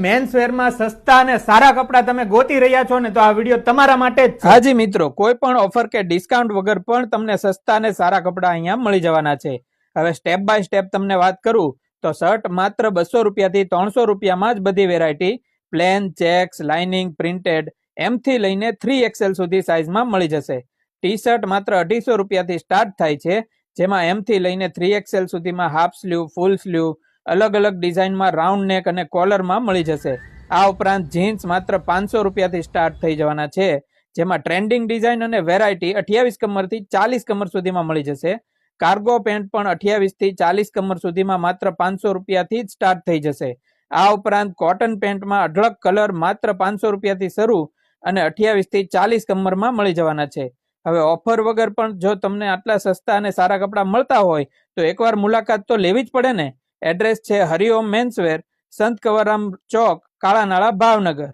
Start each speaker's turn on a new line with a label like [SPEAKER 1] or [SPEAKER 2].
[SPEAKER 1] Men's વેરમાં સસ્તા અને સારા કપડા તમે ગોતી રહ્યા છો ને તો આ વિડીયો તમારા માટે જ છે. હાજી મિત્રો, કોઈ પણ ઓફર કે ડિસ્કાઉન્ટ વગર પણ તમને સસ્તા અને સારા કપડા અહીંયા મળી જવાના છે. હવે સ્ટેપ બાય સ્ટેપ તમને વાત કરું તો શર્ટ માત્ર 200 રૂપિયાથી 300 રૂપિયામાં જ બધી variety plain, checks, lining, printed એમથી લઈને 3XL સુધી સાઇઝમાં મળી જશે. ટી શર્ટ માત્ર 250 રૂપિયાથી સ્ટાર્ટ થાય છે, જેમાં એમથી લઈને 3XL સુધીમાં હાફ સ્લીવ, ફૂલ સ્લીવ, અલગ અલગ ડિઝાઇનમાં રાઉન્ડ નેક અને કોલરમાં મળી જશે. આ ઉપરાંત જીન્સ માત્ર 500 રૂપિયાથી સ્ટાર્ટ થઈ જવાના છે, જેમાં ટ્રેન્ડિંગ ડિઝાઇન અને વેરાયટી 28 કમરથી 40 કમર સુધીમાં મળી જશે. કાર્ગો પેન્ટ પણ 28 થી 40 કમર સુધીમાં માત્ર 500 રૂપિયાથી જ સ્ટાર્ટ થઈ જશે. આ ઉપરાંત કોટન પેન્ટમાં અઢળક કલર માત્ર 500 રૂપિયાથી શરૂ અને 28 થી 40 કમરમાં મળી જવાના છે. હવે ઓફર વગર પણ જો તમને આટલા સસ્તા અને સારા કપડા મળતા હોય તો એકવાર મુલાકાત તો લેવી જ પડે ને. એડ્રેસ છે હરિઓમ મેન્સવેર, સંત કંવરરામ ચોક, કાળાનાળા, ભાવનગર.